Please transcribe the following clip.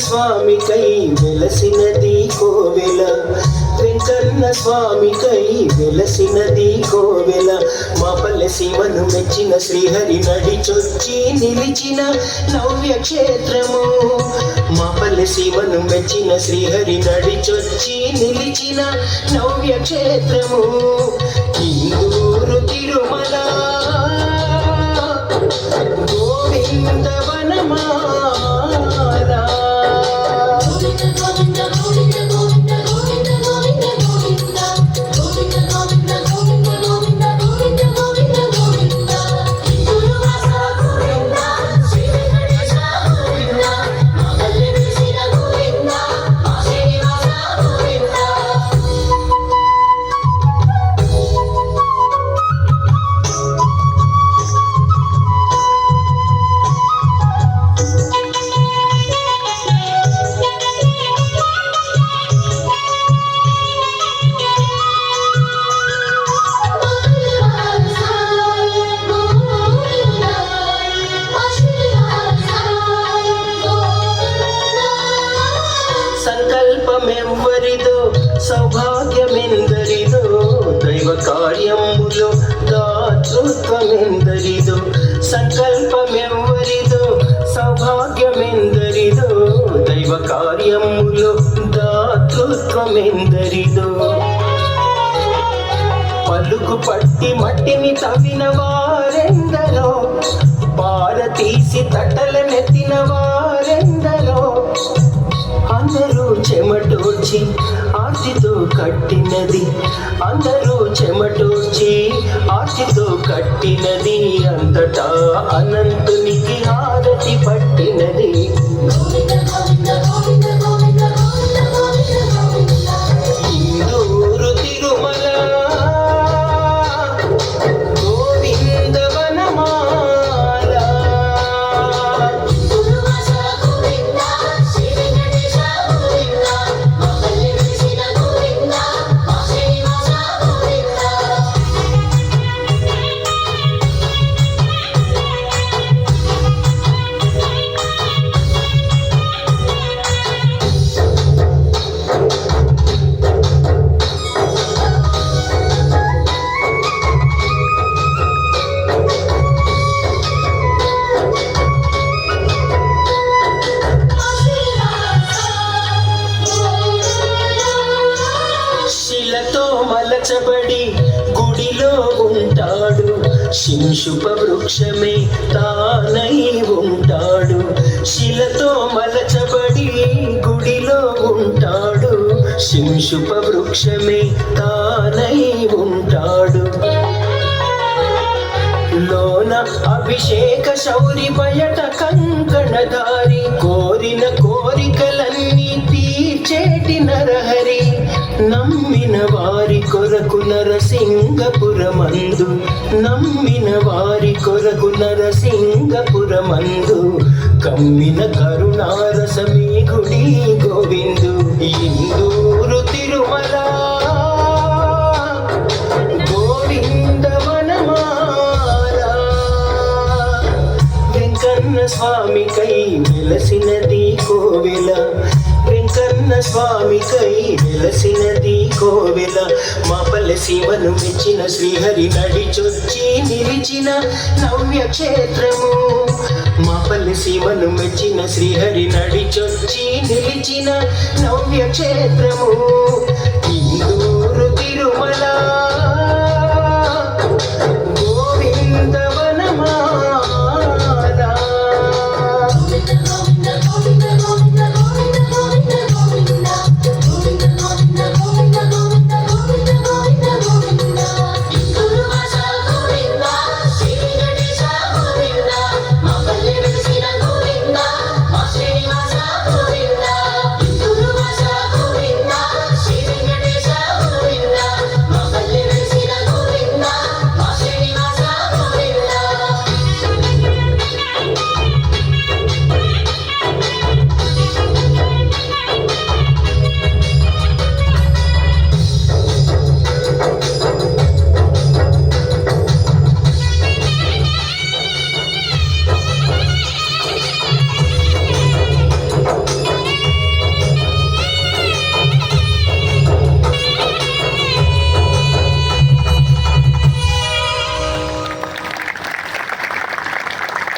స్వామికై వెలసినది కోవెల, వెంకన్న స్వామికై వెలసినది కోవెల. మా పల్లె శివను మెచ్చిన శ్రీహరి నడిచొచ్చి నిలిచిన నవ్య క్షేత్రము. మా పల్లె శివను మెచ్చిన శ్రీహరి నడిచొచ్చి నిలిచిన నవ్య క్షేత్రము. ఇందూరు తిరుమల గోవిందవనమా సంకల్పమెవ్వరిదో సౌభాగ్యమెందరిదో, దైవ కార్యములో దాతృత్వమెందరిదో. సంకల్పమెవ్వరిదో సౌభాగ్యమెందరిదో, దైవ కార్యములో దాతృత్వమెందరిదో. పలుకు పట్టి మట్టిని తవ్విన వారెందరో, పారతీసి తట్టలనెత్తిన వారెందరో. అందరూ చెమటోడ్చి ఆర్తితో కట్టినది, అందరూ చెమటోడ్చి ఆర్తితో కట్టినది. అంతటా అనంతునికి హారతి పట్టినది. ఇందూరు తిరుమల మలచబడి గుడిలో ఉంటాడు, శింశుప వృక్షమే తానై ఉంటాడు. శిలతో మలచబడి గుడిలో ఉంటాడు, శింశుప వృక్షమే తానై ఉంటాడు. లోన అభిషేక శౌరి బయట కంకణధారి, కోరిన కోరికలన్నీ తీర్చేటి నరహరి. నమ్మిన వారి కొరకు నరసింగపురమందు, నమ్మిన వారి కొరకు నరసింగపురమందు. కమ్మిన కరుణారసమే గుడి గోవిందు. ఇందూరు తిరుమల గోవిందవనమాల, వెంకన్న స్వామికై వెలసినది కోవెల, వెంకన్న స్వామికై వెలసినది కోవెల. మా పల్లె శివను మెచ్చిన శ్రీహరి నడిచొచ్చి నిలిచిన నవ్య క్షేత్రము. మా పల్లె శివను మెచ్చిన శ్రీహరి నడిచొచ్చి నిలిచిన నవ్య క్షేత్రము. ఇందూరు తిరుమల